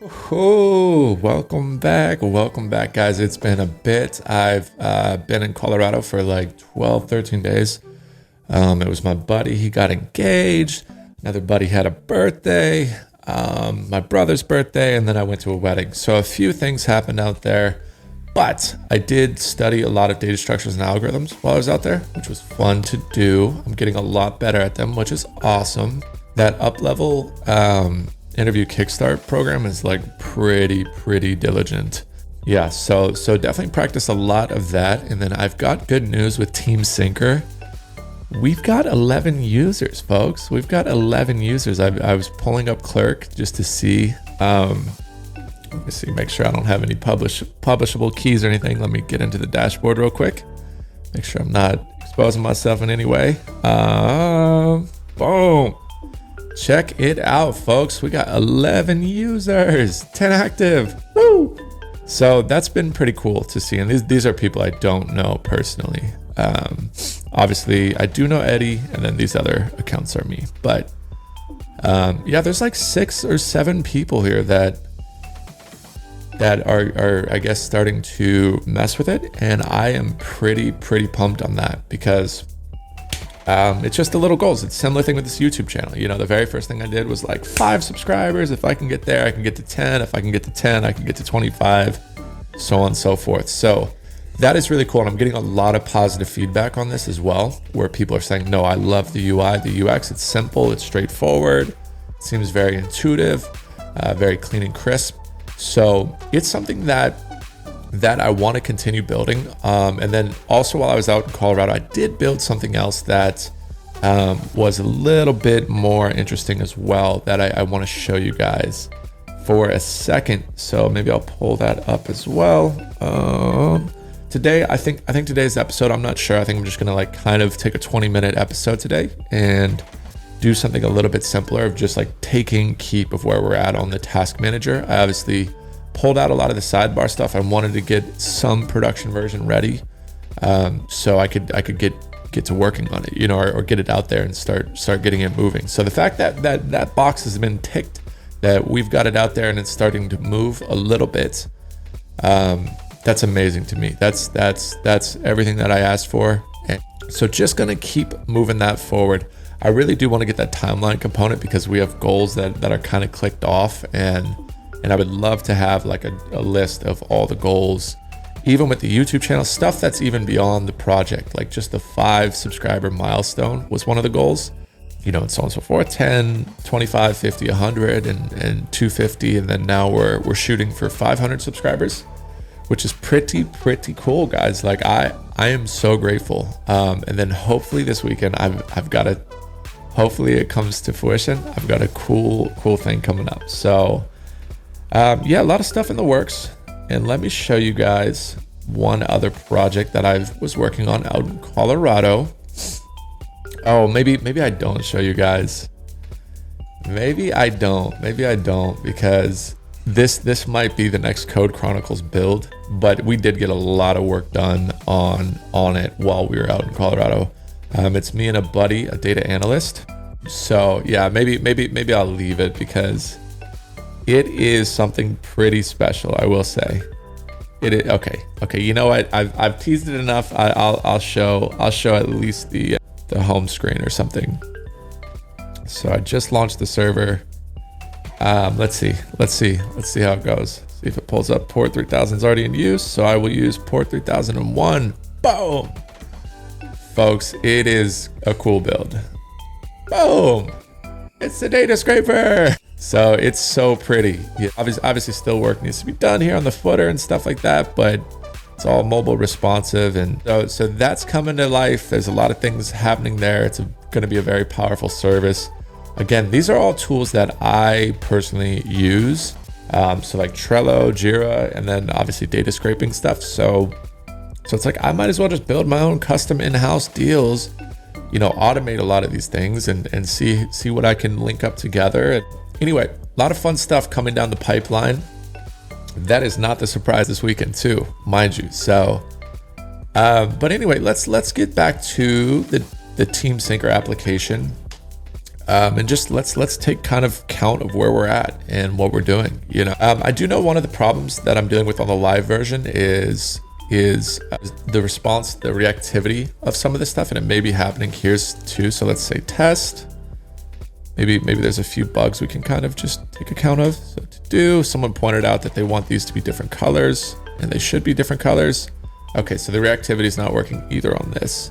Oh, welcome back, guys. It's been a bit. I've been in Colorado for like 12, 13 days. It was my buddy. He got engaged. Another buddy had a birthday, my brother's birthday, and then I went to a wedding. So a few things happened out there, but I did study a lot of data structures and algorithms while I was out there, which was fun to do. I'm getting a lot better at them, which is awesome. That up-level interview kickstart program is like pretty diligent. Yeah, so definitely practice a lot of that. And then I've got good news with Team Syncer. We've got 11 users, folks. We've got 11 users. I was pulling up Clerk just to see. Let me see, make sure I don't have any publishable keys or anything. Let me get into the dashboard real quick. Make sure I'm not exposing myself in any way. Boom. Check it out, folks. We got 11 users, 10 active. Woo! So that's been pretty cool to see. And these are people I don't know personally. Obviously, I do know Eddie, and then these other accounts are me. But yeah, there's like 6 or 7 people here that are I guess starting to mess with it, and I am pretty pumped on that because it's just the little goals. It's a similar thing with this YouTube channel. You know, the very first thing I did was like 5 subscribers. If I can get there, I can get to 10. If I can get to 10, I can get to 25, so on and so forth. So that is really cool. And I'm getting a lot of positive feedback on this as well, where people are saying, no, I love the UI, the UX. It's simple, it's straightforward. It seems very intuitive, very clean and crisp. So it's something that I want to continue building. And then also while I was out in Colorado, I did build something else that was a little bit more interesting as well that I want to show you guys for a second. So maybe I'll pull that up as well. Today, I think today's episode, I'm not sure. I think I'm just going to like kind of take a 20-minute episode today and do something a little bit simpler of just like taking keep of where we're at on the task manager. I obviously pulled out a lot of the sidebar stuff. I wanted to get some production version ready, so I could get to working on it, you know, or get it out there and start getting it moving. So the fact that box has been ticked, that we've got it out there and it's starting to move a little bit, that's amazing to me. That's everything that I asked for. And so just gonna keep moving that forward. I really do want to get that timeline component because we have goals that are kind of clicked off, and I would love to have like a list of all the goals, even with the YouTube channel stuff that's even beyond the project. Like just the 5 subscriber milestone was one of the goals, you know, and so on and so forth. 10, 25, 50, 100, and 250. And then now we're shooting for 500 subscribers, which is pretty cool, guys. Like I am so grateful. And then hopefully this weekend hopefully it comes to fruition. I've got a cool thing coming up. So yeah, a lot of stuff in the works. And let me show you guys one other project that I was working on out in Colorado. Oh, maybe I don't show you guys. Maybe I don't because this might be the next Code Chronicles build, but we did get a lot of work done on it while we were out in Colorado. It's me and a buddy, a data analyst. So yeah, maybe I'll leave it because it is something pretty special, I will say. It is okay. You know what? I've teased it enough. I'll show at least the home screen or something. So I just launched the server. Let's see how it goes. See if it pulls up. Port 3000 is already in use, so I will use port 3001. Boom, folks! It is a cool build. Boom! It's the data scraper. So it's so pretty. Yeah, obviously still work needs to be done here on the footer and stuff like that, but it's all mobile responsive, and so that's coming to life. There's a lot of things happening there. It's going to be a very powerful service. Again, these are all tools that I personally use. So like Trello, Jira, and then obviously data scraping stuff. So it's like I might as well just build my own custom in-house deals, you know, automate a lot of these things and see what I can link up together. And anyway, a lot of fun stuff coming down the pipeline. That is not the surprise this weekend too, mind you. So, but anyway, let's get back to the Team Syncer application. And just let's take kind of count of where we're at and what we're doing. I do know one of the problems that I'm dealing with on the live version is the response, the reactivity of some of this stuff, and it may be happening here too. So let's say test. Maybe there's a few bugs we can kind of just take account of. So to do, someone pointed out that they want these to be different colors, and they should be different colors. Okay, so the reactivity is not working either on this.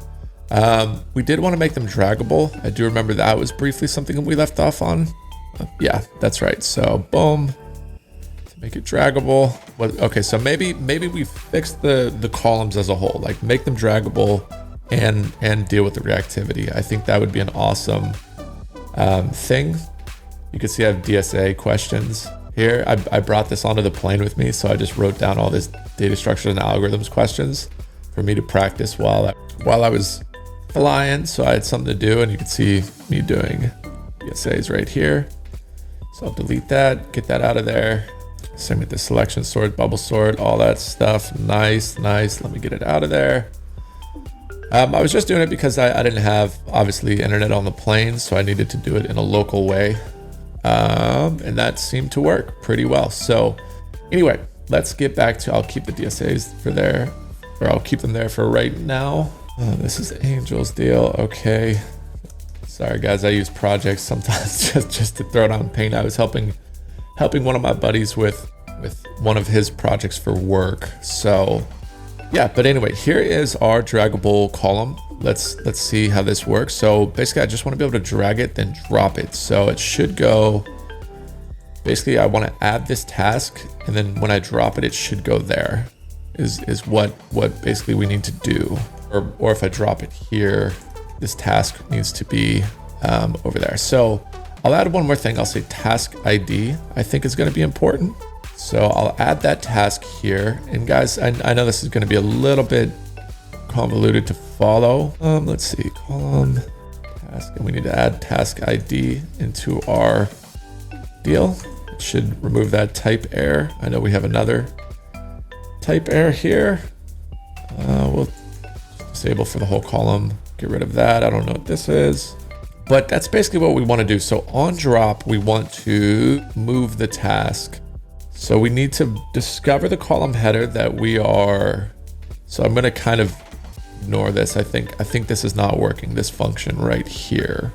We did want to make them draggable. I do remember that was briefly something we left off on. Yeah, that's right. So boom, to make it draggable. Okay, so maybe we fixed the columns as a whole, like make them draggable and deal with the reactivity. I think that would be an awesome thing. You can see I have DSA questions here. I brought this onto the plane with me, so I just wrote down all this data structures and algorithms questions for me to practice while I was flying, so I had something to do, and you can see me doing DSAs right here. So I'll delete that, get that out of there. Same with the selection sort, bubble sort, all that stuff. Nice. Let me get it out of there. I was just doing it because I didn't have, obviously, internet on the plane, so I needed to do it in a local way. And that seemed to work pretty well. So anyway, let's get back to, I'll keep the DSAs for there, or I'll keep them there for right now. This is Angel's deal. Okay. Sorry guys, I use projects sometimes just to throw it on paint. I was helping one of my buddies with one of his projects for work. So yeah, but anyway, here is our draggable column. Let's see how this works. So basically I just want to be able to drag it, then drop it. So it should go, basically I want to add this task, and then when I drop it, it should go there is what basically we need to do. Or if I drop it here, this task needs to be over there. So I'll add one more thing. I'll say task ID, I think is going to be important. So I'll add that task here. And guys, I know this is going to be a little bit convoluted to follow. Let's see, column task, and we need to add task ID into our deal. It should remove that type error. I know we have another type error here. We'll disable for the whole column, get rid of that. I don't know what this is, but that's basically what we want to do. So on drop, we want to move the task. So we need to discover the column header that we are. So I'm going to kind of ignore this. I think this is not working. This function right here,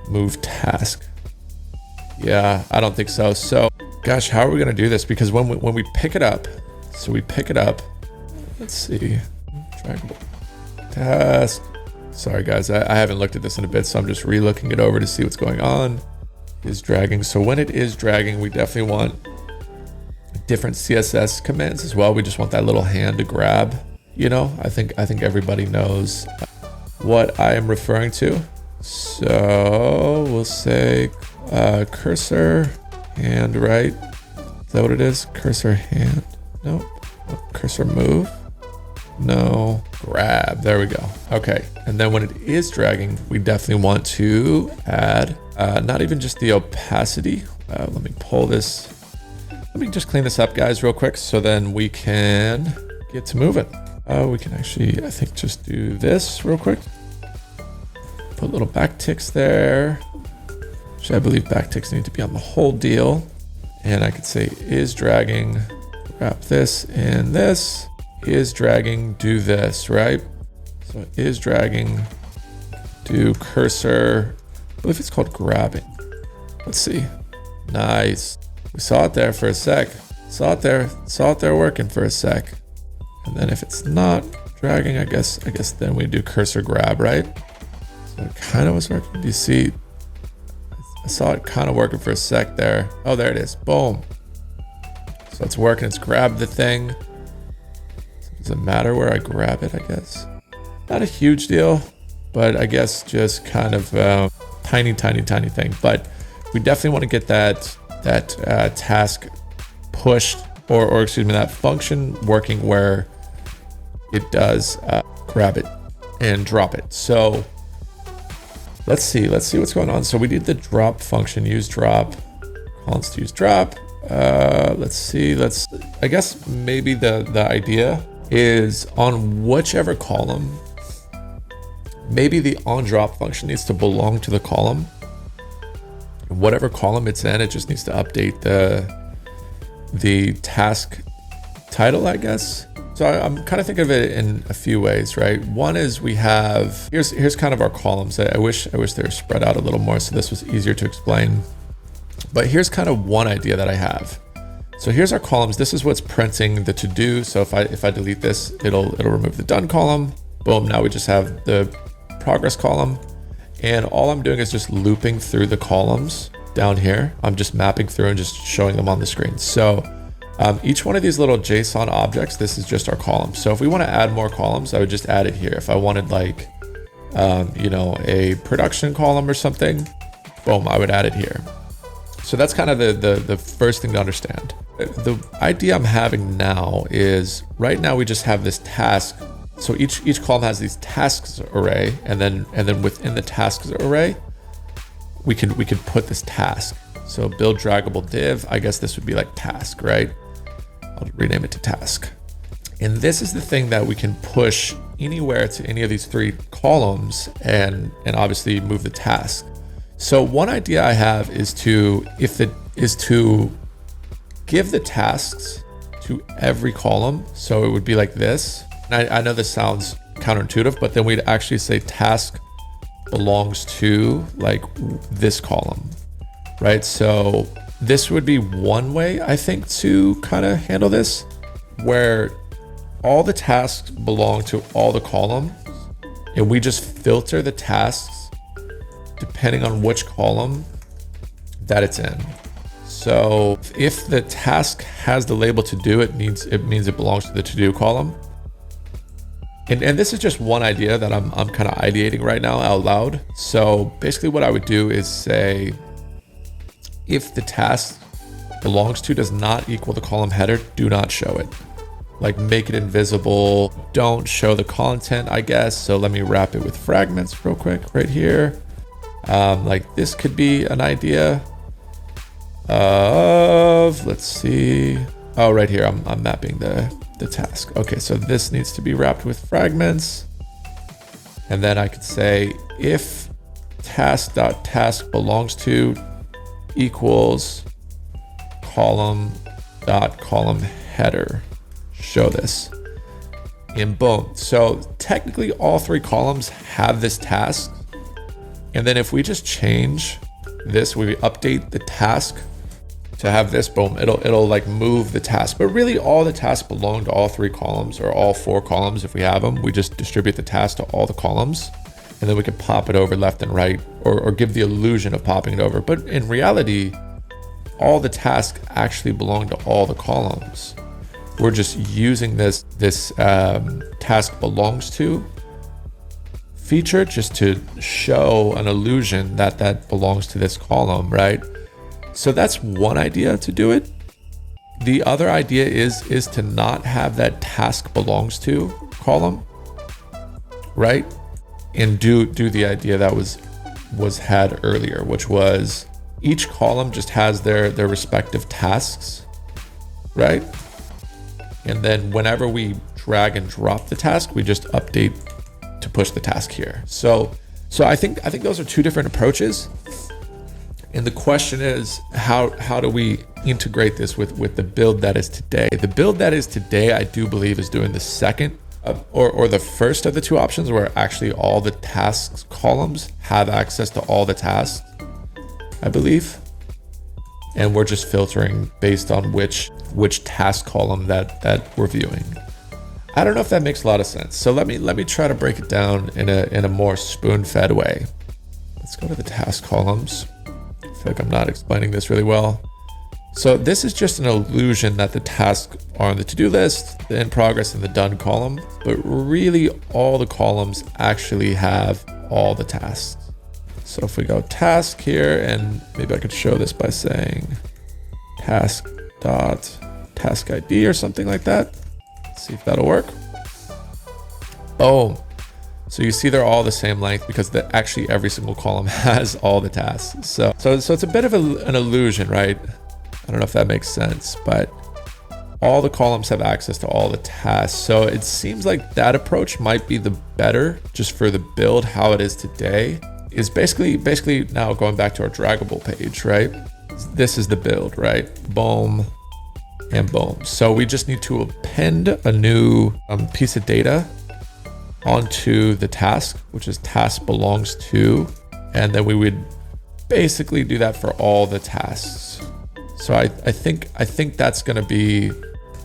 move task. Yeah, I don't think so. So gosh, how are we going to do this? Because when we pick it up, so we pick it up, let's see, draggable task. Sorry guys, I haven't looked at this in a bit, so I'm just re-looking it over to see what's going on. Is dragging. So when it is dragging, we definitely want different CSS commands as well. We just want that little hand to grab. I think everybody knows what I am referring to. So we'll say cursor hand, right? Is that what it is? Cursor hand? Nope. Cursor move? No. Grab. There we go. Okay. And then when it is dragging, we definitely want to add not even just the opacity. Let me pull this. Let me just clean this up, guys, real quick, so then we can get to moving. We can actually, I think, just do this real quick. Put little backticks there. Which I believe backticks need to be on the whole deal. And I could say is dragging, grab this and this. Is dragging, do this, right? So is dragging, do cursor. I believe it's called grabbing. Let's see. Nice. We saw it there for a sec. Saw it there working for a sec. And then if it's not dragging, I guess then we do cursor grab, right? So it kind of was working. Do you see? I saw it kind of working for a sec there. Oh, there it is. Boom. So it's working. It's grabbed the thing. Does it matter where I grab it, I guess? Not a huge deal, but I guess just kind of tiny thing. But we definitely want to get that task pushed, or excuse me, that function working where it does grab it and drop it. So let's see what's going on. So we did the drop function, use drop, columns to use drop. Let's see, I guess maybe the idea is on whichever column, maybe the on drop function needs to belong to the column. whatever column it's in, it just needs to update the task title, I guess. So I'm kind of thinking of it in a few ways, right? One is we have, here's kind of our columns. I wish they were spread out a little more so this was easier to explain. But here's kind of one idea that I have. So here's our columns. This is what's printing the to-do. So if I delete this, it'll remove the done column. Boom, now we just have the progress column. And all I'm doing is just looping through the columns down here. I'm just mapping through and just showing them on the screen. So each one of these little JSON objects, this is just our column. So if we want to add more columns, I would just add it here. If I wanted like, you know, a production column or something, boom, I would add it here. So that's kind of the first thing to understand. The idea I'm having now is right now we just have this task. So each column has these tasks array, and then within the tasks array, we can put this task. So build draggable div, I guess this would be like task, right? I'll rename it to task. And this is the thing that we can push anywhere to any of these three columns and obviously move the task. So one idea I have is to give the tasks to every column. So it would be like this. And I know this sounds counterintuitive, but then we'd actually say task belongs to like this column, right? So this would be one way, I think, to kind of handle this, where all the tasks belong to all the columns, and we just filter the tasks depending on which column that it's in. So if the task has the label to do, it means it belongs to the to-do column. And this is just one idea that I'm kind of ideating right now out loud. So basically what I would do is say, if the task belongs to does not equal the column header, do not show it. Like make it invisible. Don't show the content, I guess. So let me wrap it with fragments real quick right here. Like this could be an idea of, let's see. Oh, right here, I'm mapping the task. Okay, so this needs to be wrapped with fragments. And then I could say if task.task belongs to equals column.column header, show this. And boom. So technically all three columns have this task. And then if we just change this, we update the task to have this, boom, it'll like move the task. But really all the tasks belong to all three columns, or all four columns if we have them. We just distribute the task to all the columns, and then we can pop it over left and right, or give the illusion of popping it over. But in reality, all the tasks actually belong to all the columns. We're just using this task belongs to feature just to show an illusion that belongs to this column, right? So that's one idea to do it. The other idea is to not have that task belongs to column, right? And do the idea that was had earlier, which was each column just has their respective tasks, right? And then whenever we drag and drop the task, we just update to push the task here. So I think those are two different approaches. And the question is, how do we integrate this with the build that is today? The build that is today, I do believe, is doing the second or the first of the two options, where actually all the tasks columns have access to all the tasks, I believe. And we're just filtering based on which task column that we're viewing. I don't know if that makes a lot of sense. So let me try to break it down in a more spoon-fed way. Let's go to the task columns. I feel like I'm not explaining this really well. So this is just an illusion that the tasks are on the to-do list, the in progress, and the done column, but really all the columns actually have all the tasks. So if we go task here, and maybe I could show this by saying task.task ID or something like that. Let's see if that'll work. Boom. So you see they're all the same length because actually every single column has all the tasks. So it's a bit of an illusion, right? I don't know if that makes sense, but all the columns have access to all the tasks. So it seems like that approach might be the better just for the build how it is today. is basically now going back to our draggable page, right? This is the build, right? Boom and boom. So we just need to append a new piece of data onto the task, which is task belongs to, and then we would basically do that for all the tasks. So I think that's going to be,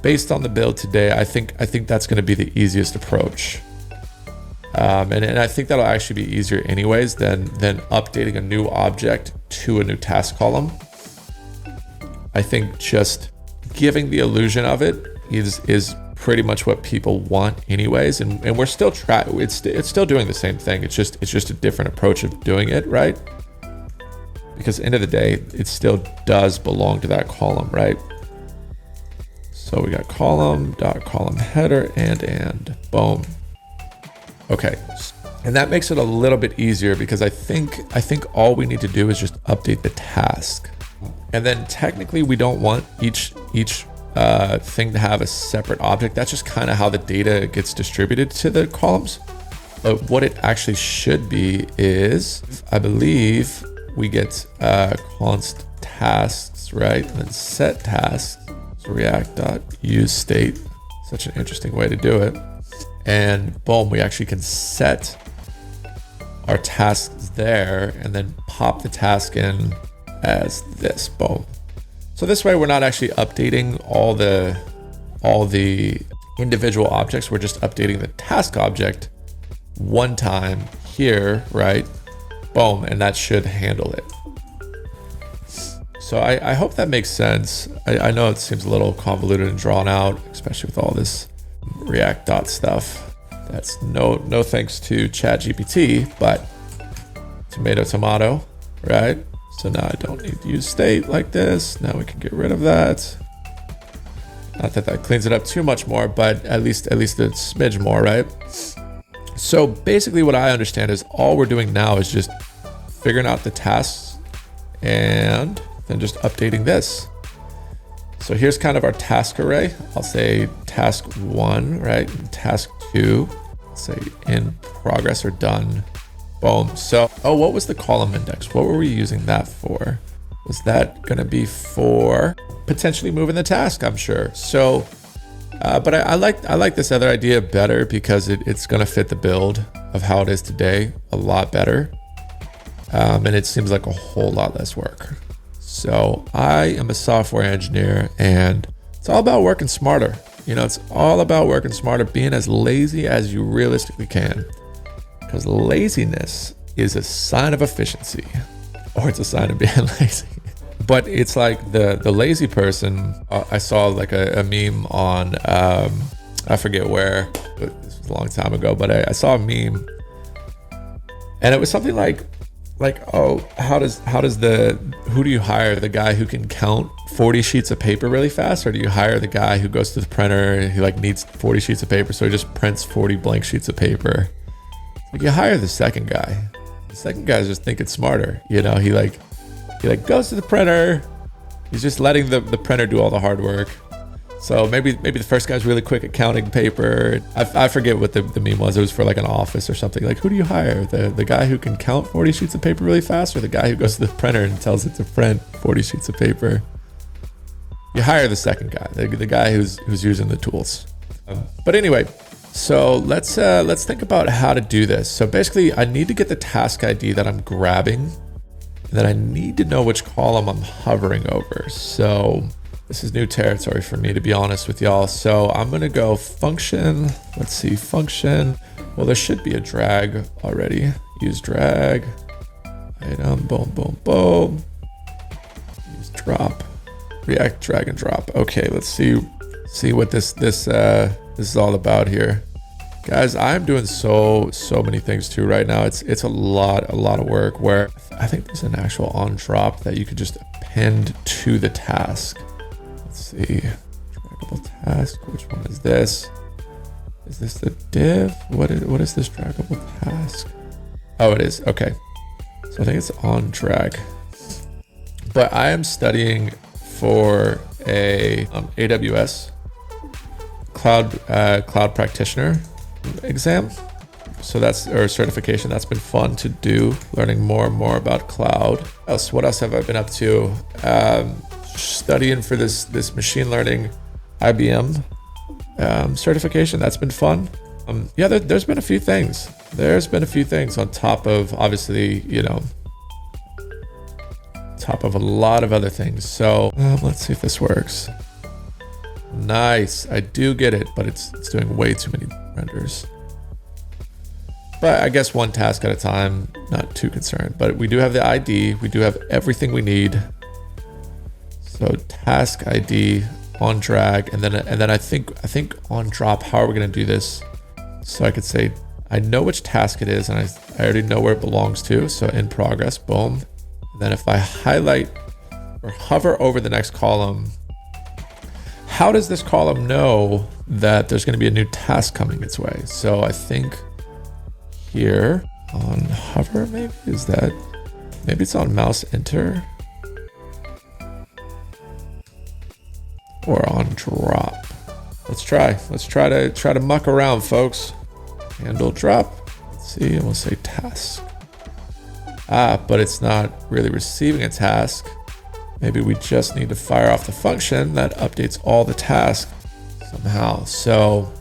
based on the build today, I think that's going to be the easiest approach. And I think that'll actually be easier anyways than updating a new object to a new task column. I think just giving the illusion of it is pretty much what people want anyways. And we're still it's still doing the same thing. It's just a different approach of doing it, right? Because end of the day, it still does belong to that column, right? So we got column header and boom. Okay, and that makes it a little bit easier because I think all we need to do is just update the task. And then technically we don't want each thing to have a separate object. That's just kind of how the data gets distributed to the columns. But what it actually should be is, I believe we get const tasks, right? And then set tasks. So React.useState, such an interesting way to do it. And boom, we actually can set our tasks there and then pop the task in as this, boom. So this way we're not actually updating all the individual objects. We're just updating the task object one time here, right? Boom, and that should handle it. So I hope that makes sense. I know it seems a little convoluted and drawn out, especially with all this React stuff. That's no thanks to ChatGPT, but tomato, right? So now I don't need to use state like this. Now we can get rid of that. Not that cleans it up too much more, but at least a smidge more, right? So basically what I understand is all we're doing now is just figuring out the tasks and then just updating this. So here's kind of our task array. I'll say task 1, right? And task 2, say in progress or done. Boom. So, what was the column index? What were we using that for? Was that going to be for potentially moving the task? I'm sure. So, but I like this other idea better because it's going to fit the build of how it is today a lot better. And it seems like a whole lot less work. So I am a software engineer and it's all about working smarter. It's all about working smarter, being as lazy as you realistically can. Because laziness is a sign of efficiency, or it's a sign of being lazy. But it's like the lazy person, I saw like a meme on, I forget where, but this was a long time ago, but I saw a meme and it was something like, oh, who do you hire? The guy who can count 40 sheets of paper really fast? Or do you hire the guy who goes to the printer and he needs 40 sheets of paper, so he just prints 40 blank sheets of paper? You hire the second guy. The second guy just thinking smarter. He goes to the printer. He's just letting the printer do all the hard work. So maybe the first guy's really quick at counting paper. I forget what the meme was. It was for like an office or something. Like, who do you hire? The guy who can count 40 sheets of paper really fast, or the guy who goes to the printer and tells it to print 40 sheets of paper? You hire the second guy, the guy who's using the tools. But anyway, so let's think about how to do this. So basically, I need to get the task ID that I'm grabbing, and then I need to know which column I'm hovering over. So this is new territory for me, to be honest with y'all. So I'm gonna go function. Let's see, function. Well, there should be a drag already. Use drag. Item, boom, boom, boom. Use drop. React drag and drop. Okay, let's see what this is all about here. Guys, I'm doing so many things too right now. It's a lot of work where I think there's an actual on drop that you could just append to the task. Let's see, draggable task. Which one is this? Is this the div? What is this draggable task? Oh, it is. Okay. So I think it's on drag. But I am studying for a AWS cloud practitioner exam. So that's, or certification, that's been fun to do, learning more and more about cloud. What else have I been up to? Studying for this machine learning IBM certification. That's been fun. Yeah, there's been a few things. There's been a few things on top of, obviously, you know, top of a lot of other things. So let's see if this works. Nice, I do get it, but it's doing way too many renders. But I guess one task at a time, not too concerned. But we do have the ID, we do have everything we need. So task ID on drag, and then I think on drop. How are we gonna do this? So I could say I know which task it is, and I already know where it belongs to. So in progress, boom. And then if I highlight or hover over the next column, how does this column know that there's going to be a new task coming its way? So I think here on hover, maybe maybe it's on mouse enter or on drop. Let's try to muck around, folks. Handle drop. Let's see, and we'll say task. But it's not really receiving a task. Maybe we just need to fire off the function that updates all the tasks somehow. So,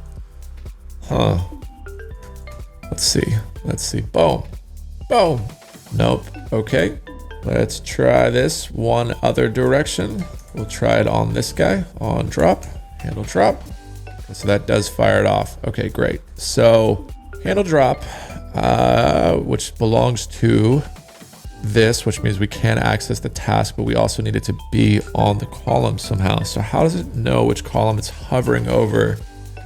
let's see. Boom. Nope. Okay. Let's try this one other direction. We'll try it on this guy, on drop, handle drop. So that does fire it off. Okay, great. So handle drop, which belongs to this, which means we can access the task, but we also need it to be on the column somehow. So how does it know which column it's hovering over?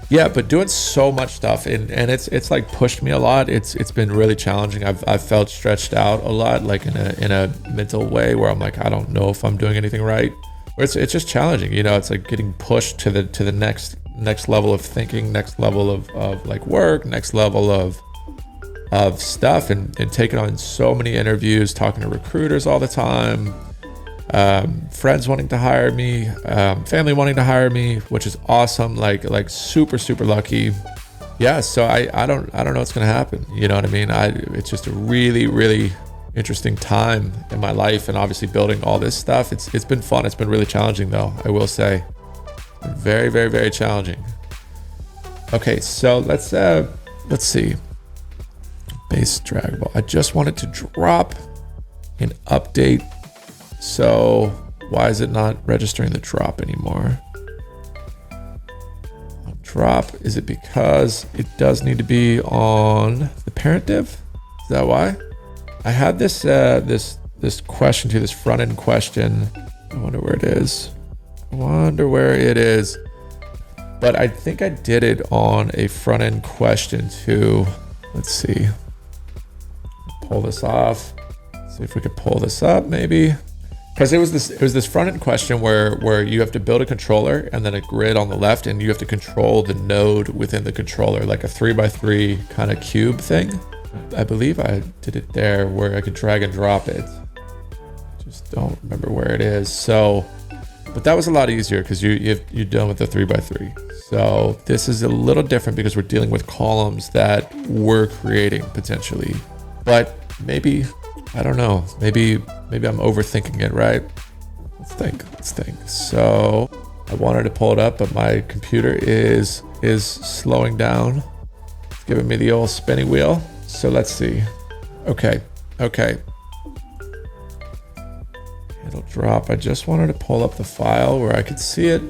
Yeah, but doing so much stuff, and it's like pushed me a lot. It's been really challenging. I've felt stretched out a lot, like in a mental way where I'm like, I don't know if I'm doing anything right. Or it's just challenging, you know. It's like getting pushed to the next level of thinking, next level of like work, next level of stuff, and taking on so many interviews, talking to recruiters all the time, friends wanting to hire me, family wanting to hire me, which is awesome. Like super lucky. Yeah. So I don't know what's gonna happen. You know what I mean? It's just a really interesting time in my life, and obviously building all this stuff. It's been fun. It's been really challenging though, I will say. Very challenging. Okay, so let's see. Base drag ball. I just wanted to drop an update. So why is it not registering the drop anymore? Drop, is it because it does need to be on the parent div? Is that why? I had this this question to this front end question. I wonder where it is. But I think I did it on a front end question too. Let's see. Pull this off. See if we could pull this up maybe. Because it was this front end question where you have to build a controller and then a grid on the left, and you have to control the node within the controller, like a 3x3 kind of cube thing. I believe I did it there where I could drag and drop it. Just don't remember where it is. So, but that was a lot easier because you're done with the 3x3. So this is a little different because we're dealing with columns that we're creating potentially. But maybe, I don't know, maybe I'm overthinking it, right? Let's think. So I wanted to pull it up, but my computer is slowing down. It's giving me the old spinning wheel. So let's see. Okay. It'll drop. I just wanted to pull up the file where I could see it.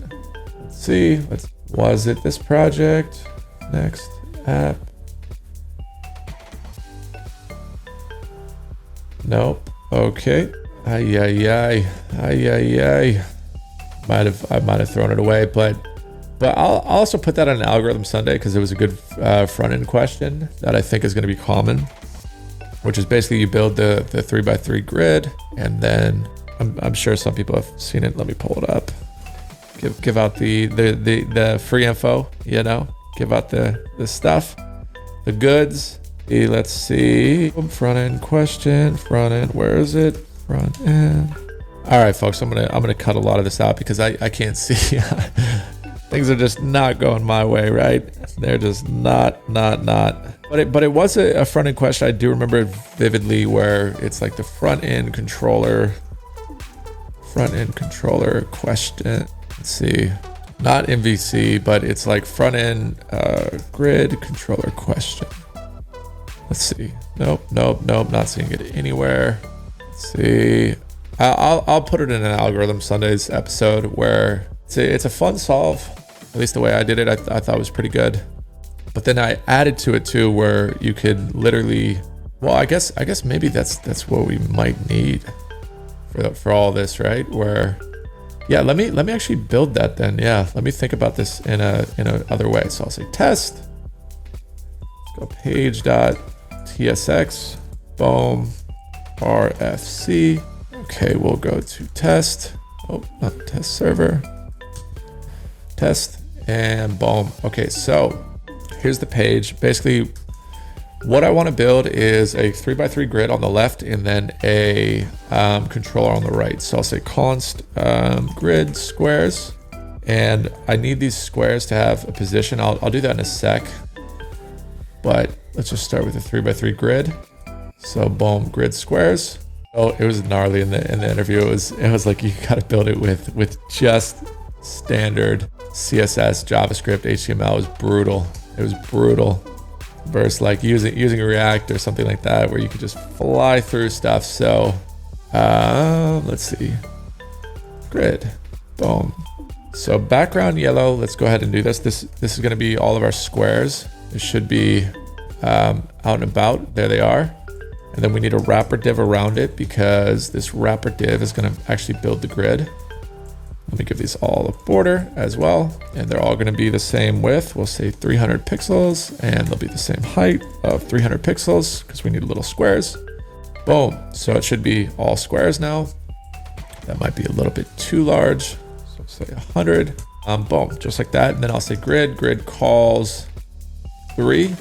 Let's see. Was it this project? Next app. Nope. Okay. Ay. I might have thrown it away, but I'll also put that on an algorithm Sunday because it was a good front end question that I think is going to be common, which is basically you build the 3x3 grid, and then I'm sure some people have seen it. Let me pull it up. Give out the free info, you know, give out the stuff, the goods. Let's see. Front end question. Front end. Where is it? Front end. All right, folks. I'm gonna cut a lot of this out because I can't see. Things are just not going my way, right? They're just not But it was a front end question. I do remember it vividly, where it's like the front end controller question. Let's see, not MVC, but it's like front end grid controller question. Let's see. Nope. Not seeing it anywhere. Let's see. I'll put it in an Algorithm Sundays episode, where it's a fun solve. At least the way I did it, I thought was pretty good. But then I added to it too, where you could literally, well, I guess maybe that's what we might need for all this, right? Where, yeah, let me actually build that then. Yeah, let me think about this in a other way. So I'll say test. Let's go page.tsx, boom, RFC. Okay, we'll go to test. Oh, not test server. Test and boom. Okay, so here's the page. Basically, what I want to build is a 3x3 grid on the left, and then a controller on the right. So I'll say const grid squares, and I need these squares to have a position. I'll do that in a sec, but let's just start with a 3x3 grid. So boom, grid squares. Oh, it was gnarly in the interview. It was like, you got to build it with just standard CSS, JavaScript, HTML. It was brutal. It was brutal. Versus like using React or something like that, where you could just fly through stuff. So let's see, grid, boom. So background yellow. Let's go ahead and do this. This is going to be all of our squares. It should be out and about. There they are. And then we need a wrapper div around it, because this wrapper div is going to actually build the grid. Let me give these all a border as well. And they're all going to be the same width. We'll say 300 pixels, and they'll be the same height of 300 pixels, because we need little squares. Boom. So it should be all squares now. That might be a little bit too large. So say 100. Boom, just like that. And then I'll say grid calls 3.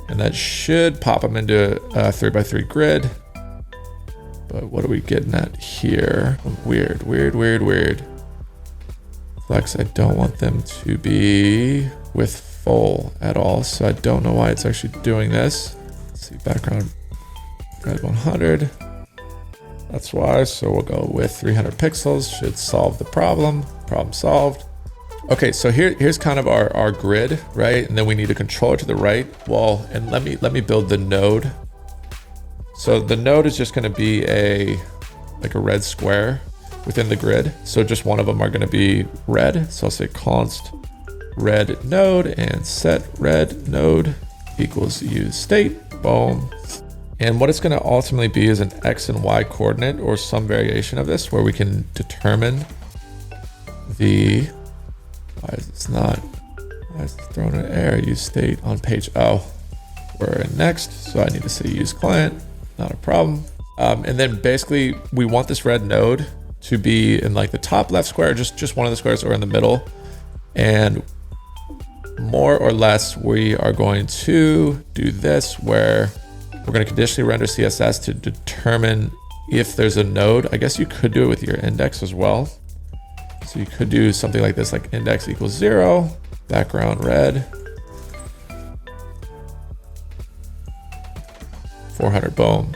And that should pop them into a 3x3 grid. But what are we getting at here? Weird. Flex, I don't want them to be with full at all. So I don't know why it's actually doing this. Let's see, background red 100. That's why. So we'll go with 300 pixels. Should solve the problem. Problem solved. Okay, so here's kind of our grid, right? And then we need a controller to the right. Well, and let me build the node. So the node is just going to be like a red square within the grid. So just one of them are going to be red. So I'll say const red node and set red node equals use state. Boom. And what it's going to ultimately be is an X and Y coordinate, or some variation of this, where we can determine the, why is it throwing an error? Use state on page. Oh, we're in next. So I need to say use client, not a problem. And then basically we want this red node to be in like the top left square, just one of the squares, or in the middle. And more or less, we are going to do this, where we're going to conditionally render CSS to determine if there's a node. I guess you could do it with your index as well. So you could do something like this, like index equals 0, background red, 400, boom.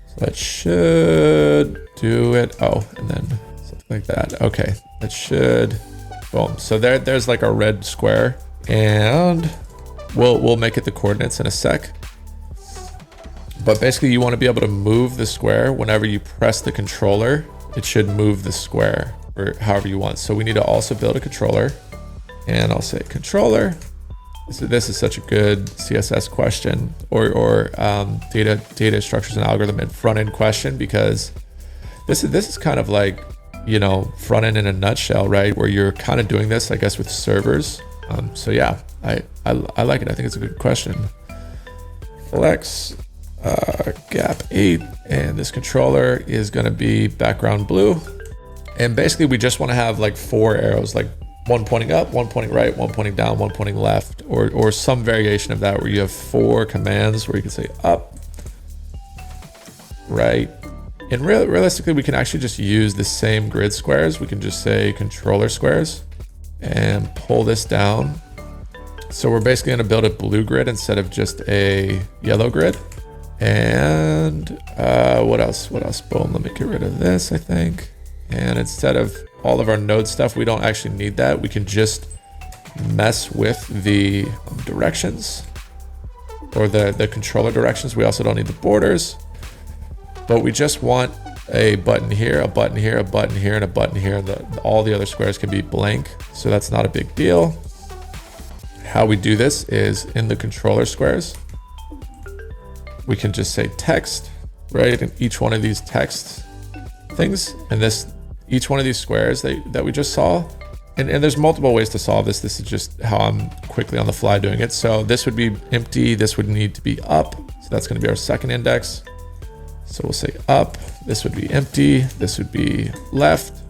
So that should do it. Oh, and then something like that. Okay, that should, boom. So there's like our red square, and we'll make it the coordinates in a sec. But basically you want to be able to move the square whenever you press the controller. It should move the square, or however you want. So we need to also build a controller, and I'll say controller. So this is such a good CSS question, or data structures and algorithm and front end question, because this is kind of like, you know, front end in a nutshell, right? Where you're kind of doing this, I guess, with servers. So yeah, I like it. I think it's a good question. Flex gap 8, and this controller is going to be background blue. And basically we just want to have like 4 arrows, like one pointing up, one pointing right, one pointing down, one pointing left, or some variation of that, where you have 4 commands where you can say up, right. And realistically, we can actually just use the same grid squares. We can just say controller squares and pull this down. So we're basically gonna build a blue grid instead of just a yellow grid. And what else? Boom, let me get rid of this, I think. And instead of all of our node stuff, we don't actually need that. We can just mess with the directions or the controller directions. We also don't need the borders, but we just want a button here, a button here, a button here, and a button here. And all the other squares can be blank. So that's not a big deal. How we do this is in the controller squares, we can just say text, right? And each one of these text things, and each one of these squares that we just saw, and there's multiple ways to solve this. This is just how I'm quickly on the fly doing it. So this would be empty. This would need to be up. So that's going to be our second index. So we'll say up. This would be empty. This would be left,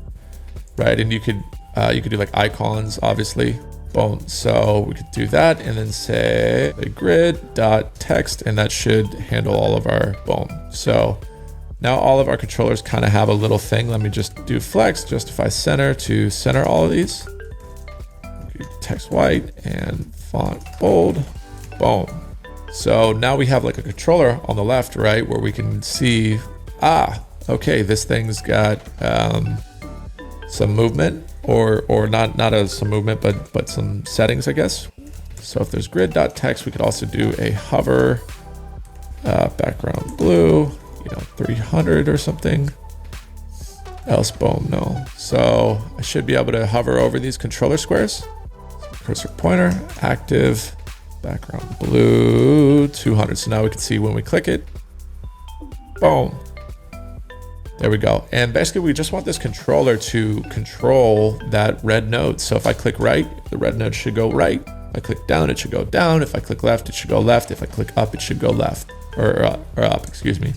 right? And you could do like icons, obviously. Boom. So we could do that and then say a grid.text, and that should handle all of our boom. So now all of our controllers kind of have a little thing. Let me just do flex, justify center to center all of these. Text white and font bold. Boom. So now we have like a controller on the left, right, where we can see, okay, this thing's got some movement. Or not some movement, but some settings, I guess. So if there's grid.text, we could also do a hover background blue, 300 or something. Else, boom, no. So I should be able to hover over these controller squares. So cursor pointer, active, background blue, 200. So now we can see when we click it, boom. There we go. And basically we just want this controller to control that red node. So if I click right, the red node should go right. If I click down, it should go down. If I click left, it should go left. If I click up, it should go left, or up, excuse me.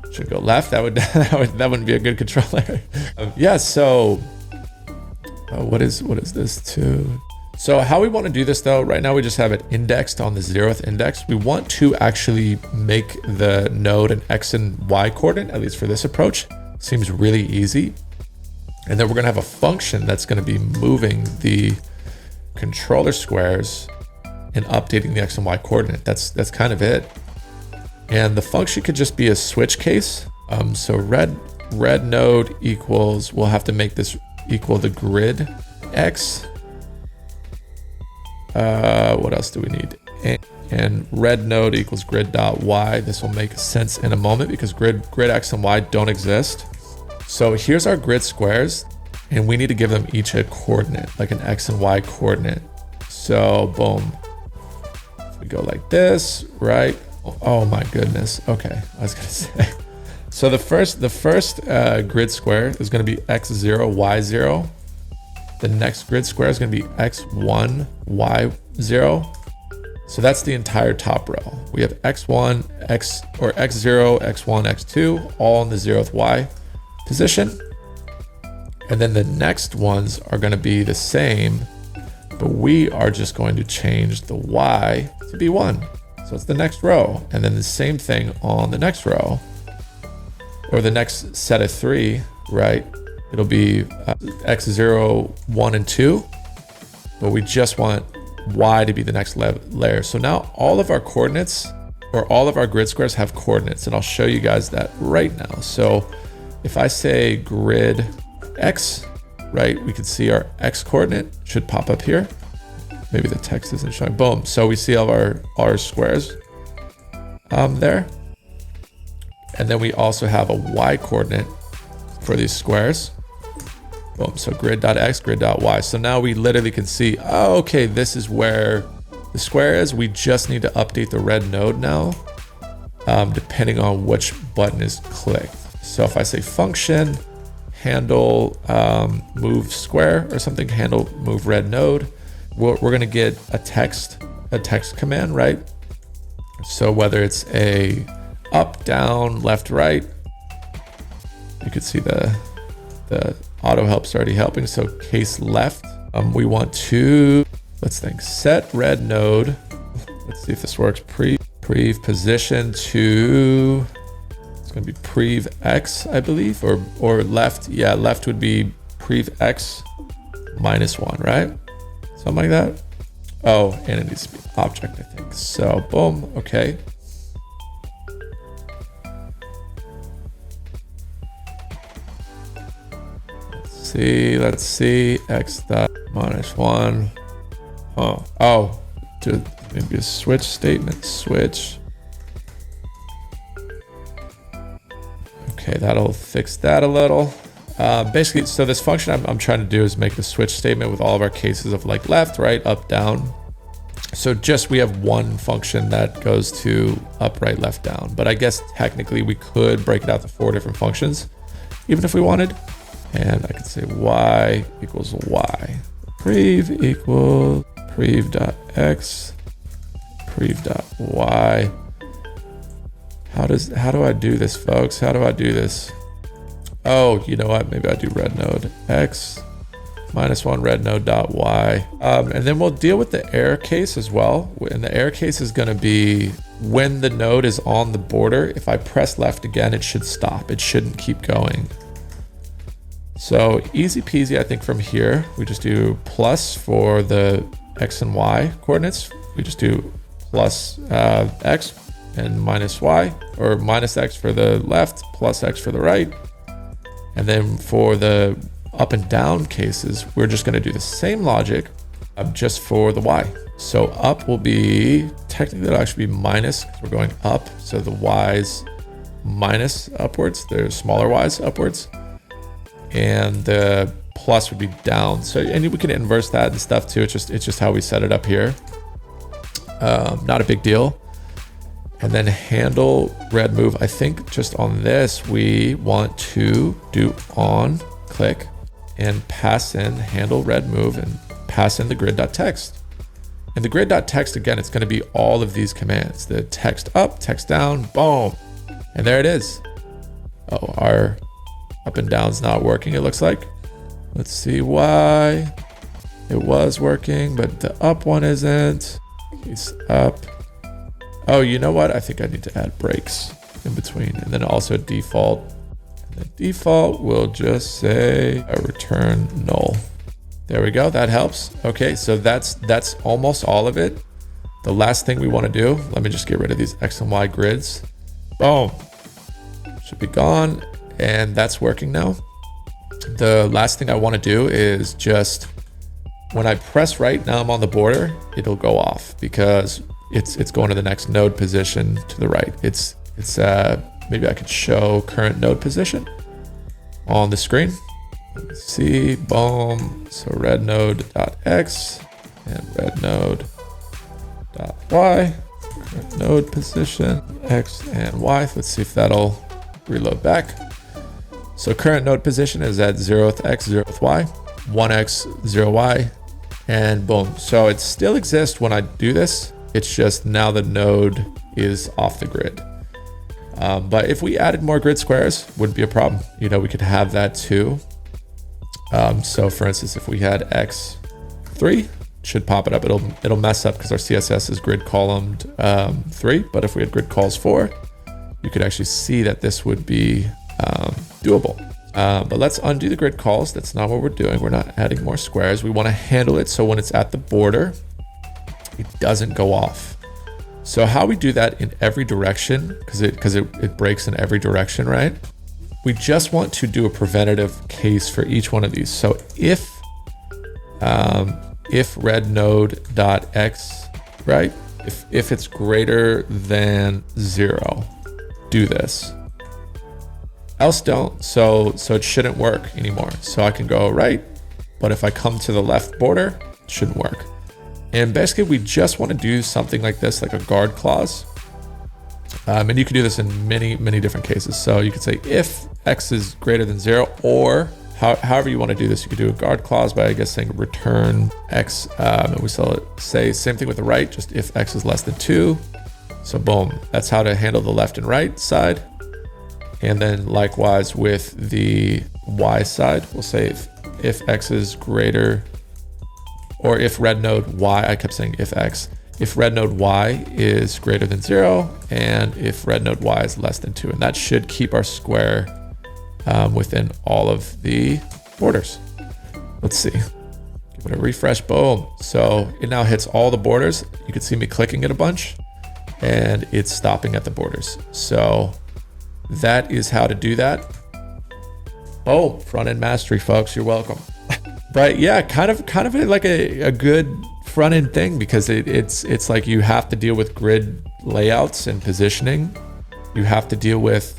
It should go left. That wouldn't be a good controller. Yeah, so what is this too? So how we want to do this though, right now we just have it indexed on the 0th index. We want to actually make the node an X and Y coordinate, at least for this approach. Seems really easy. And then we're gonna have a function that's gonna be moving the controller squares and updating the X and Y coordinate. That's kind of it. And the function could just be a switch case. So red node equals, we'll have to make this equal the grid X. What else do we need? And red node equals grid.y. This will make sense in a moment because grid X and Y don't exist. So here's our grid squares, and we need to give them each a coordinate, like an X and Y coordinate. So boom, we go like this, right? Oh my goodness. Okay, I was gonna say. So the first grid square is gonna be X0, Y0. The next grid square is going to be X1, Y0. So that's the entire top row. We have X1, X0, X1, X2, all in the 0th Y position. And then the next ones are going to be the same, but we are just going to change the Y to be 1. So it's the next row. And then the same thing on the next row, or the next set of 3, right? It'll be X0, 1, and 2, but we just want Y to be the next layer. So now all of our coordinates, or all of our grid squares have coordinates, and I'll show you guys that right now. So if I say grid X, right, we can see our X coordinate should pop up here. Maybe the text isn't showing. Boom. So we see all of our squares there. And then we also have a Y coordinate for these squares. Boom. So grid.x, grid.y. So now we literally can see, oh, okay, this is where the square is. We just need to update the red node now, depending on which button is clicked. So if I say function, handle move square or something, handle move red node, we're going to get a text command, right? So whether it's a up, down, left, right, you could see the auto help's already helping. So case left, we want to, let's think, set red node. Let's see if this works. Prev position to, it's going to be prev X, I believe, or left. Yeah, left would be prev X -1, right? Something like that. Oh, and it needs to be object, I think. So boom, okay. Let's see, x dot minus 1. Oh, maybe a switch statement, switch. Okay, that'll fix that a little. Basically, so this function I'm trying to do is make the switch statement with all of our cases of like left, right, up, down. So just we have one function that goes to up, right, left, down. But I guess technically we could break it out to 4 different functions, even if we wanted. And I could say y equals y. Prev equals prev.x, prev.y. How do I do this, folks? How do I do this? Oh, you know what? Maybe I do red node x minus 1 red node dot y. And then we'll deal with the error case as well. And the error case is going to be when the node is on the border. If I press left again, it should stop. It shouldn't keep going. So easy peasy, I think from here, we just do plus for the x and y coordinates. We just do plus x and minus y, or minus x for the left, plus x for the right. And then for the up and down cases, we're just gonna do the same logic just for the y. So up will be, technically it'll actually be minus, because we're going up. So the y's minus upwards, there's smaller y's upwards. And the plus would be down. So, and we can inverse that and stuff too. It's just how we set it up here. Not a big deal. And then handle red move. I think just on this, we want to do on click and pass in handle red move and pass in the grid.text. And the grid.text, again, it's going to be all of these commands, the text up, text down, boom. And there it is. Oh, our up and down's not working, it looks like. Let's see why. It was working, but the up one isn't. Case up. Oh, you know what? I think I need to add breaks in between, and then also default. And the default will just say a return null. There we go. That helps. Okay, so that's almost all of it. The last thing we want to do, let me just get rid of these X and Y grids. Boom. Should be gone. And that's working now. The last thing I want to do is just, when I press right, now I'm on the border, it'll go off because it's going to the next node position to the right. It's maybe I could show current node position on the screen. Let's see, boom. So red node.x and red node.y. Current node position, x and y. Let's see if that'll reload back. So current node position is at 0th x, 0th y, 1x, 0y, and boom. So it still exists when I do this. It's just now the node is off the grid. But if we added more grid squares, wouldn't be a problem. You know, we could have that too. So for instance, if we had x3, should pop it up. It'll mess up because our CSS is grid columned 3. But if we had grid calls 4, you could actually see that this would be doable. But let's undo the grid calls. That's not what we're doing. We're not adding more squares. We want to handle it so when it's at the border, it doesn't go off. So how we do that in every direction, because it breaks in every direction, right? We just want to do a preventative case for each one of these. So if red node.x, right? If it's greater than 0, do this. Else don't. So it shouldn't work anymore. So I can go right, but if I come to the left border, it shouldn't work. And basically we just want to do something like this, like a guard clause. And you can do this in many, many different cases. So you could say if x is greater than 0, or however you want to do this, you could do a guard clause by, I guess, saying return x. And we say same thing with the right, just if x is less than 2. So boom, that's how to handle the left and right side. And then likewise with the y side, we'll say if x is greater, or if red node y, I kept saying if x, if red node y is greater than 0, and if red node y is less than 2. And that should keep our square within all of the borders. Let's see. Give Give it a refresh, boom. So it now hits all the borders. You can see me clicking it a bunch and it's stopping at the borders. So that is how to do that. Oh, front-end mastery, folks, you're welcome. But yeah, kind of like a good front-end thing, because it's like you have to deal with grid layouts and positioning. You have to deal with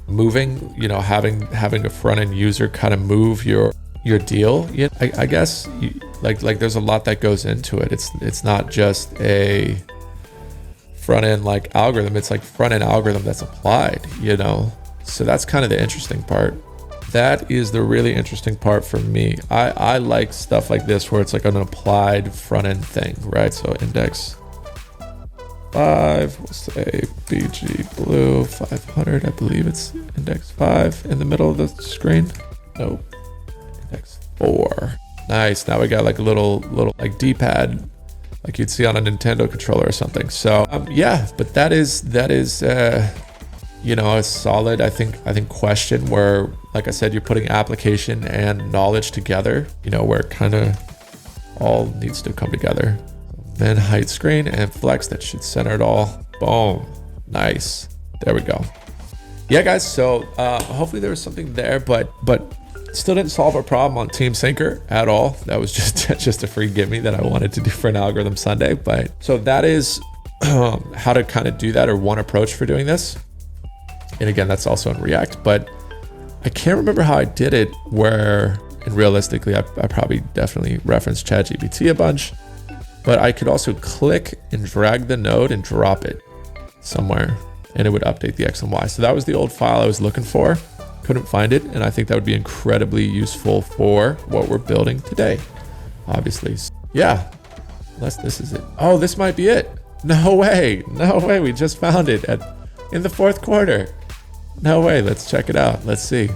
moving, having a front-end user kind of move your deal. I guess like there's a lot that goes into it. It's not just a front-end like algorithm. It's like front-end algorithm that's applied, So that's kind of the interesting part. That is the really interesting part for me. I like stuff like this where it's like an applied front-end thing, right? So index 5, we'll say BG blue 500. I believe it's index 5 in the middle of the screen. Nope. Index 4. Nice. Now we got like a little like D-pad, like you'd see on a Nintendo controller or something. So yeah, but that is a solid, I think question where, like I said, you're putting application and knowledge together, where it kind of all needs to come together. Then height screen and flex, that should center it all. Boom. Nice. There we go. Yeah, guys. So hopefully there was something there, but still didn't solve our problem on Team Syncer at all. That was just a free gimme that I wanted to do for an algorithm Sunday. But so that is how to kind of do that, or one approach for doing this. And again, that's also in React, but I can't remember how I did it where, and realistically, I probably definitely referenced ChatGPT a bunch, but I could also click and drag the node and drop it somewhere and it would update the X and Y. So that was the old file I was looking for. Couldn't find it. And I think that would be incredibly useful for what we're building today, obviously. Yeah, unless this is it. Oh, this might be it. No way. We just found it in the fourth quarter. No way. Let's check it out. Let's see.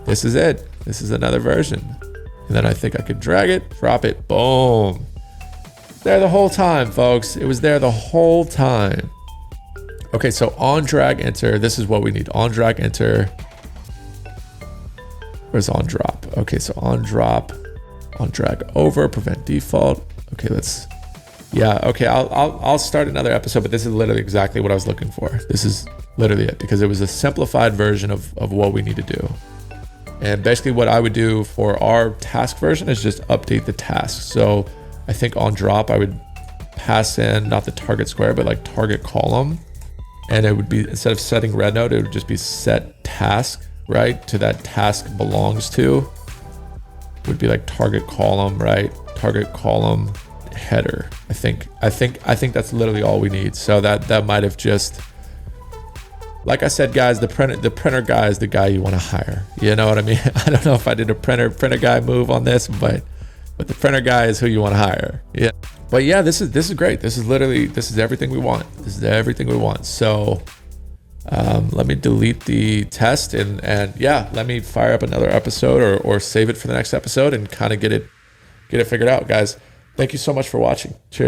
This is it. This is another version. And then I think I could drag it, drop it. Boom. There the whole time, folks. It was there the whole time. Okay, so on drag enter, this is what we need. On drag enter. Where's on drop? Okay, so on drop, on drag over, prevent default. Okay, I'll start another episode, but this is literally exactly what I was looking for. This is literally it, because it was a simplified version of what we need to do. And basically what I would do for our task version is just update the task. So I think on drop, I would pass in not the target square, but like target column. And it would be, instead of setting red node, it would just be set task, right? To that task belongs to. It would be like target column, right? Target column header. I think that's literally all we need. So that might have just, like I said, guys, the printer guy is the guy you want to hire. You know what I mean? I don't know if I did a printer guy move on this, but the printer guy is who you want to hire. Yeah. But yeah, this is great. This is everything we want. This is everything we want. So let me delete the test and yeah, let me fire up another episode or save it for the next episode and kind of get it figured out, guys. Thank you so much for watching. Cheers.